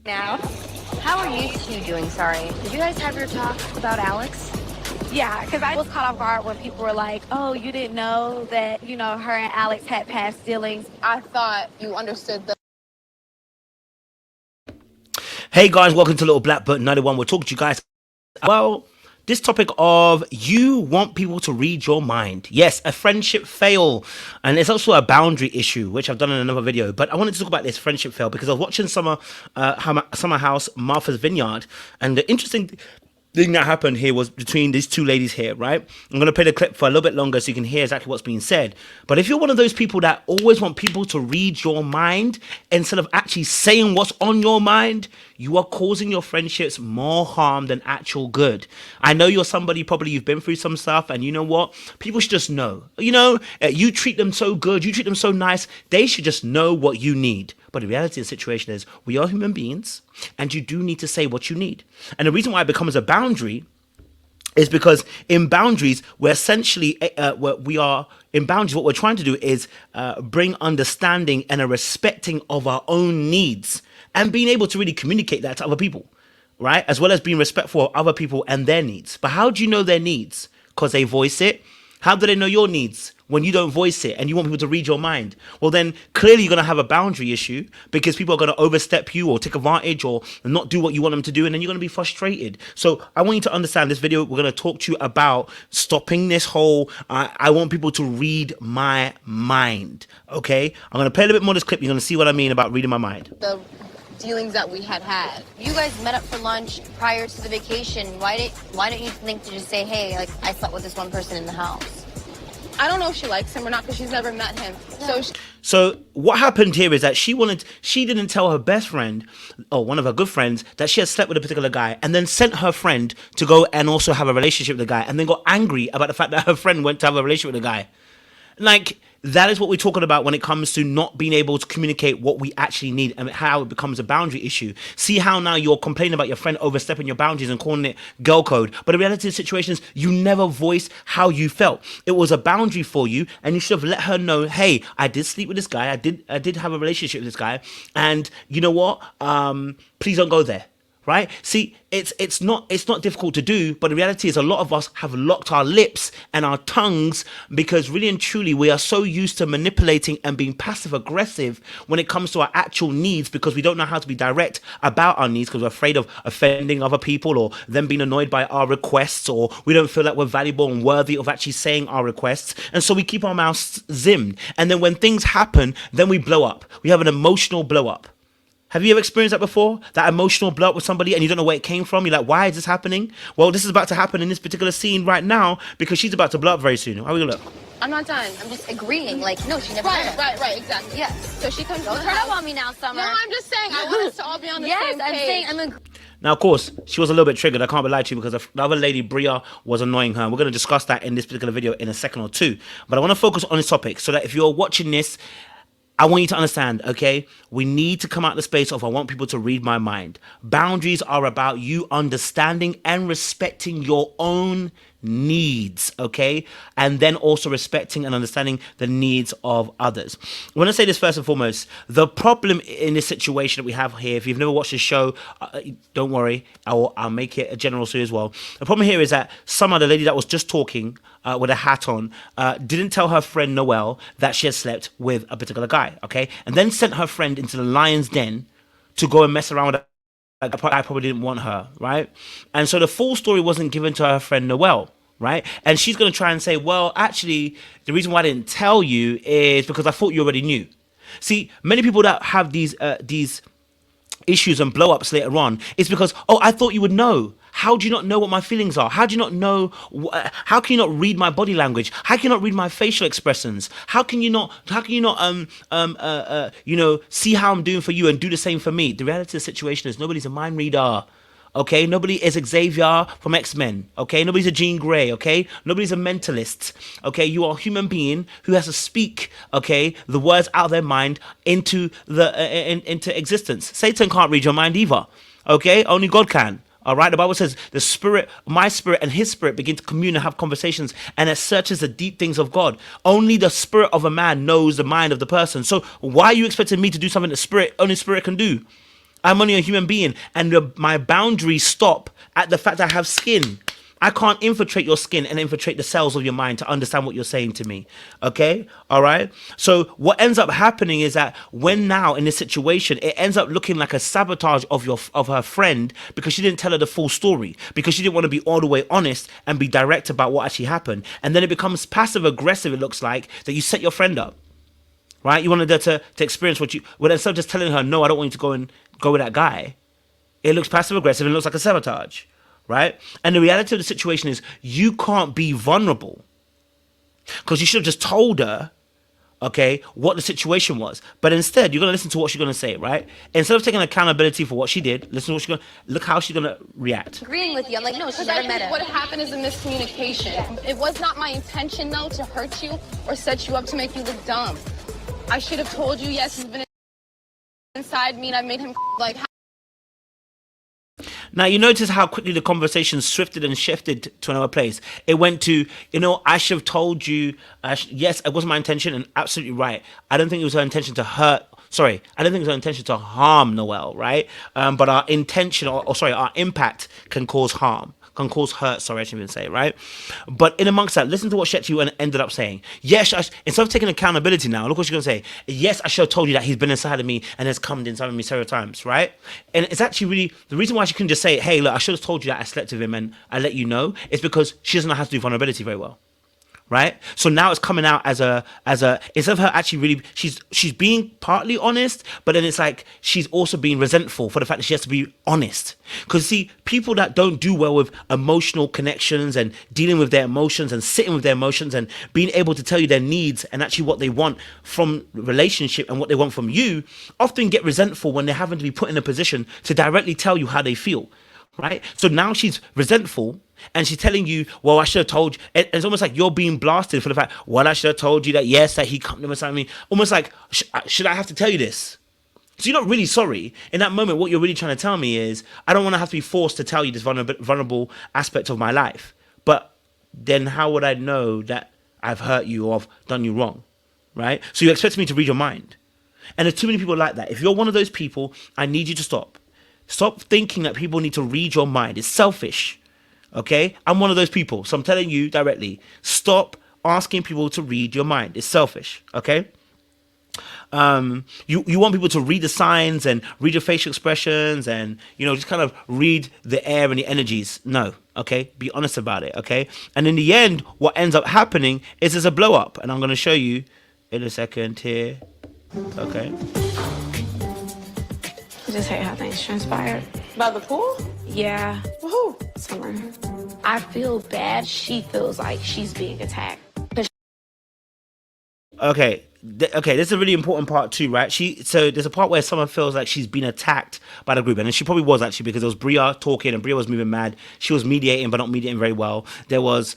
now. How are you two doing? Sorry. Did you guys have your talk about Alex? Yeah, because I was caught off guard when people were like, oh, you didn't know that, her and Alex had past dealings. I thought you understood the... Hey guys, welcome to Little Black Button 91. We'll talk to you guys. Well, this topic of you want people to read your mind. Yes, a friendship fail. And it's also a boundary issue, which I've done in another video. But I wanted to talk about this friendship fail because I was watching Summer House, Martha's Vineyard. And the interesting thing that happened here was between these two ladies here, right? I'm going to play the clip for a little bit longer so you can hear exactly what's being said. But if you're one of those people that always want people to read your mind instead of actually saying what's on your mind, you are causing your friendships more harm than actual good. I know you're somebody, probably you've been through some stuff, and you know what? People should just know. You treat them so good, you treat them so nice, they should just know what you need. But the reality of the situation is we are human beings, and you do need to say what you need. And the reason why it becomes a boundary is because in boundaries, we're essentially, what we're trying to do is bring understanding and a respecting of our own needs and being able to really communicate that to other people, right? As well as being respectful of other people and their needs. But how do you know their needs? Because they voice it. How do they know your needs when you don't voice it and you want people to read your mind? Well, then clearly you're going to have a boundary issue because people are going to overstep you or take advantage or not do what you want them to do, and then you're going to be frustrated. So I want you to understand this video. We're going to talk to you about stopping this whole I want people to read my mind. Okay, I'm going to play a little bit more of this clip. You're going to see what I mean about reading my mind. The dealings that we had. You guys met up for lunch prior to the vacation. Why don't you think to just say, hey, like, I slept with this one person in the house? I don't know if she likes him or not because she's never met him. Yeah. So what happened here is that she didn't tell her best friend or one of her good friends that she had slept with a particular guy, and then sent her friend to go and also have a relationship with the guy, and then got angry about the fact that her friend went to have a relationship with the guy. Like, that is what we're talking about when it comes to not being able to communicate what we actually need and how it becomes a boundary issue. See how now you're complaining about your friend overstepping your boundaries and calling it girl code. But the reality of the situation is you never voiced how you felt. It was a boundary for you, and you should have let her know, hey, I did sleep with this guy. I did have a relationship with this guy. And you know what? Please don't go there. Right? See, it's not difficult to do, but the reality is a lot of us have locked our lips and our tongues because really and truly we are so used to manipulating and being passive aggressive when it comes to our actual needs, because we don't know how to be direct about our needs because we're afraid of offending other people or them being annoyed by our requests, or we don't feel like we're valuable and worthy of actually saying our requests. And so we keep our mouths zimmed. And then when things happen, then we blow up. We have an emotional blow up. Have you ever experienced that before? That emotional blow up with somebody and you don't know where it came from? You're like, why is this happening? Well, this is about to happen in this particular scene right now because she's about to blow up very soon. How are we gonna look? I'm not done. I'm just agreeing. Like, no, she never met him. Right, exactly. Yes. So she comes to Don't the turn house. up on me now, Summer. No, I'm just saying, I want us to all be on the same page. Now, of course, she was a little bit triggered. I can't be lied to you because the other lady, Bria, was annoying her. We're going to discuss that in this particular video in a second or two. But I want to focus on this topic so that if you're watching this, I want you to understand, okay? We need to come out of the space of I want people to read my mind. Boundaries are about you understanding and respecting your own needs, okay? And then also respecting and understanding the needs of others. I want to say this first and foremost. The problem in this situation that we have here, if you've never watched the show, don't worry, I'll make it a general series as well. The problem here is that Summer, the lady that was just talking with a hat on, didn't tell her friend Noelle that she had slept with a particular guy, okay? And then sent her friend into the lion's den to go and mess around with I probably didn't want her, right? And so the full story wasn't given to her friend Noelle, right? And she's going to try and say, well, actually, the reason why I didn't tell you is because I thought you already knew. See, many people that have these issues and blow-ups later on is because, oh, I thought you would know. How do you not know what my feelings are? How do you not know? How can you not read my body language? How can you not read my facial expressions? How can you not? See how I'm doing for you and do the same for me? The reality of the situation is nobody's a mind reader. Okay, nobody is Xavier from X-Men. Okay, nobody's a Jean Grey. Okay, nobody's a mentalist. Okay, you are a human being who has to speak. Okay, the words out of their mind into existence. Satan can't read your mind either. Okay, only God can. All right, the Bible says the spirit, my spirit and his spirit begin to commune and have conversations, and it searches the deep things of God. Only the spirit of a man knows the mind of the person. So why are you expecting me to do something that only spirit can do? I'm only a human being, and my boundaries stop at the fact that I have skin. I can't infiltrate your skin and infiltrate the cells of your mind to understand what you're saying to me. Okay? All right? So what ends up happening is that when now in this situation, it ends up looking like a sabotage of her friend because she didn't tell her the full story, because she didn't want to be all the way honest and be direct about what actually happened. And then it becomes passive aggressive, it looks like, that you set your friend up. Right? You wanted her to experience what you... Well, instead of just telling her, no, I don't want you to go with that guy, it looks passive aggressive and it looks like a sabotage. Right? And the reality of the situation is you can't be vulnerable because you should have just told her, okay, what the situation was. But instead, you're going to listen to what she's going to say, right? Instead of taking accountability for what she did, listen to what she's going to... Look how she's going to react. Agreeing with you. I'm like, no, she's never met him. What happened is a miscommunication. It was not my intention, though, to hurt you or set you up to make you look dumb. I should have told you, yes, he's been inside me and I made him like... Now, you notice how quickly the conversation swifted and shifted to another place. It went to, I should have told you, yes, it wasn't my intention, and absolutely right. I don't think it was her intention to hurt. Sorry, I don't think it was her intention to harm Noelle, right? But our intention, our impact can cause harm. Can cause hurt, sorry, I shouldn't even say it, right? But in amongst that, listen to what Shetty ended up saying. Yes, instead of taking accountability now, look what she's going to say. Yes, I should have told you that he's been inside of me and has come inside of me several times, right? And it's actually really, the reason why she couldn't just say, hey, look, I should have told you that I slept with him and I let you know, is because she doesn't know how to do vulnerability very well. Right? So now it's coming out as a instead of her actually really she's being partly honest, but then it's like she's also being resentful for the fact that she has to be honest. Because see, people that don't do well with emotional connections and dealing with their emotions and sitting with their emotions and being able to tell you their needs and actually what they want from relationship and what they want from you often get resentful when they're having to be put in a position to directly tell you how they feel. Right? So now she's resentful and she's telling you, well, I should have told you. And it's almost like you're being blasted for the fact, well, I should have told you that, yes, that he come beside me. Almost like, should I have to tell you this? So you're not really sorry. In that moment, what you're really trying to tell me is, I don't want to have to be forced to tell you this vulnerable aspect of my life. But then how would I know that I've hurt you or I've done you wrong? Right? So you expect me to read your mind. And there's too many people like that. If you're one of those people, I need you to stop. Stop thinking that people need to read your mind. It's selfish. Okay? I'm one of those people. So I'm telling you directly, stop asking people to read your mind. It's selfish. Okay? You want people to read the signs and read your facial expressions and, just kind of read the air and the energies. No. Okay? Be honest about it. Okay? And in the end, what ends up happening is there's a blow up. And I'm going to show you in a second here. Okay? I just hate how things transpired. By the pool? Yeah. Woohoo. Summer. I feel bad. She feels like she's being attacked. Okay. Okay, this is a really important part too, right? So there's a part where someone feels like she's been attacked by the group, and she probably was actually, because there was Bria talking and Bria was moving mad. She was mediating, but not mediating very well. There was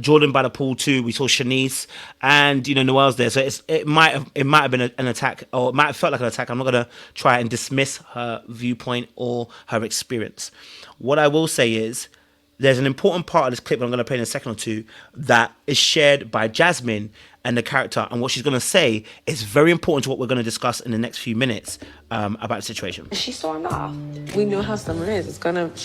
Jordan by the pool too. We saw Shanice, and Noelle's there. So it might have been an attack, or it might have felt like an attack. I'm not gonna try and dismiss her viewpoint or her experience. What I will say is, there's an important part of this clip that I'm going to play in a second or two that is shared by Jasmine and the character, and what she's going to say is very important to what we're going to discuss in the next few minutes about the situation. She stormed off. We knew how Summer is. She's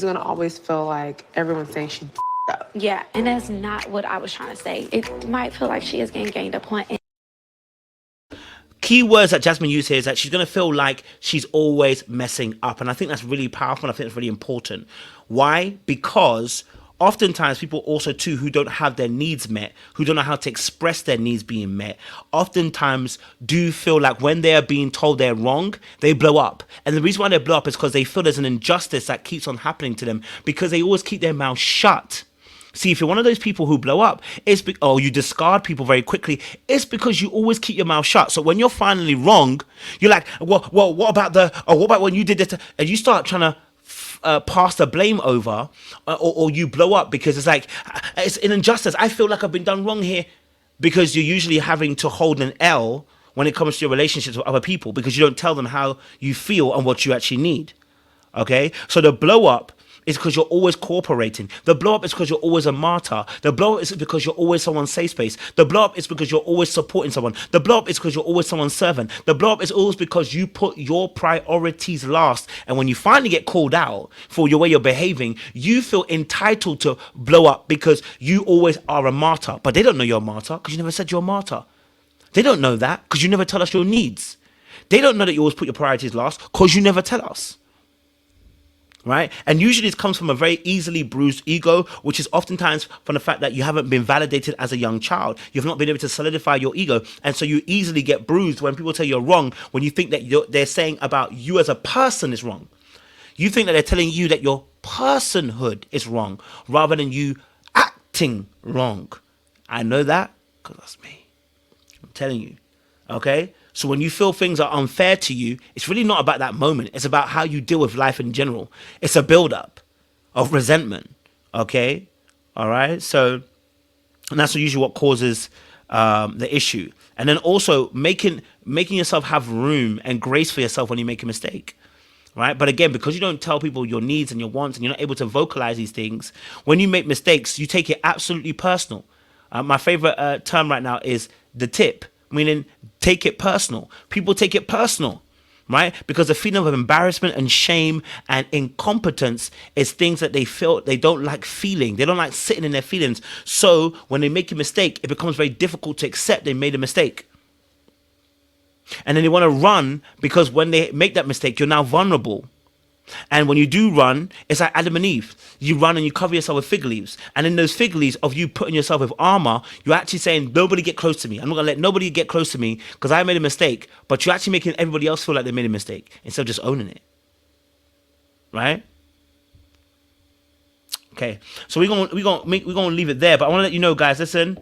gonna always feel like everyone's saying she up. Yeah, and that's not what I was trying to say. It might feel like she has gained a point. Key words that Jasmine used here is that she's going to feel like she's always messing up. And I think that's really powerful. And I think it's really important. Why? Because oftentimes people also too who don't have their needs met, who don't know how to express their needs being met, oftentimes do feel like when they are being told they're wrong, they blow up. And the reason why they blow up is because they feel there's an injustice that keeps on happening to them because they always keep their mouth shut. See, if you're one of those people who blow up, you discard people very quickly, it's because you always keep your mouth shut. So when you're finally wrong, you're like, well, what about when you did this? And you start trying to pass the blame over, or you blow up because it's like, it's an injustice. I feel like I've been done wrong here, because you're usually having to hold an L when it comes to your relationships with other people, because you don't tell them how you feel and what you actually need. Okay? So the blow up is because you're always cooperating. The blow up is because you're always a martyr. The blow up is because you're always someone's safe space. The blow up is because you're always supporting someone. The blow up is because you're always someone's servant. The blow up is always because you put your priorities last. And when you finally get called out for your way you're behaving, you feel entitled to blow up because you always are a martyr. But they don't know you're a martyr because you never said you're a martyr. They don't know that because you never tell us your needs. They don't know that you always put your priorities last because you never tell us. Right? And usually it comes from a very easily bruised ego, which is oftentimes from the fact that you haven't been validated as a young child. You've not been able to solidify your ego. And so you easily get bruised when people tell you you're wrong, when you think that they're saying about you as a person is wrong. You think that they're telling you that your personhood is wrong rather than you acting wrong. I know that because that's me. I'm telling you. Okay? So when you feel things are unfair to you, it's really not about that moment. It's about how you deal with life in general. It's a build-up of resentment. Okay? All right? So, and that's usually what causes the issue. And then also making yourself have room and grace for yourself when you make a mistake. Right? But again, because you don't tell people your needs and your wants and you're not able to vocalize these things, when you make mistakes, you take it absolutely personal. My favorite term right now is the tip. Meaning, take it personal. People take it personal, right? Because the feeling of embarrassment and shame and incompetence is things that they feel they don't like feeling. They don't like sitting in their feelings. So when they make a mistake, it becomes very difficult to accept they made a mistake. And then they want to run because when they make that mistake, you're now vulnerable. And when you do run, it's like Adam and Eve. You run and you cover yourself with fig leaves. And in those fig leaves of you putting yourself with armor, you're actually saying, nobody get close to me. I'm not going to let nobody get close to me because I made a mistake. But you're actually making everybody else feel like they made a mistake instead of just owning it. Right? Okay. So we're gonna leave it there. But I want to let you know, guys, listen.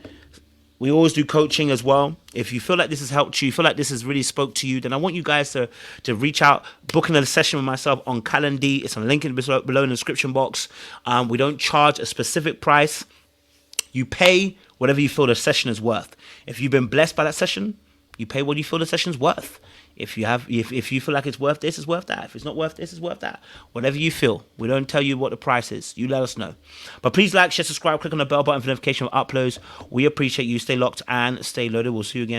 We always do coaching as well. If you feel like this has helped you, feel like this has really spoke to you, then I want you guys to reach out, book in a session with myself on Calendly. It's a link below in the description box. We don't charge a specific price. You pay whatever you feel the session is worth. If you've been blessed by that session, you pay what you feel the session's worth. If you feel like it's worth this, it's worth that. If it's not worth this, it's worth that. Whatever you feel. We don't tell you what the price is. You let us know. But please like, share, subscribe, click on the bell button for notification of uploads. We appreciate you. Stay locked and stay loaded. We'll see you again.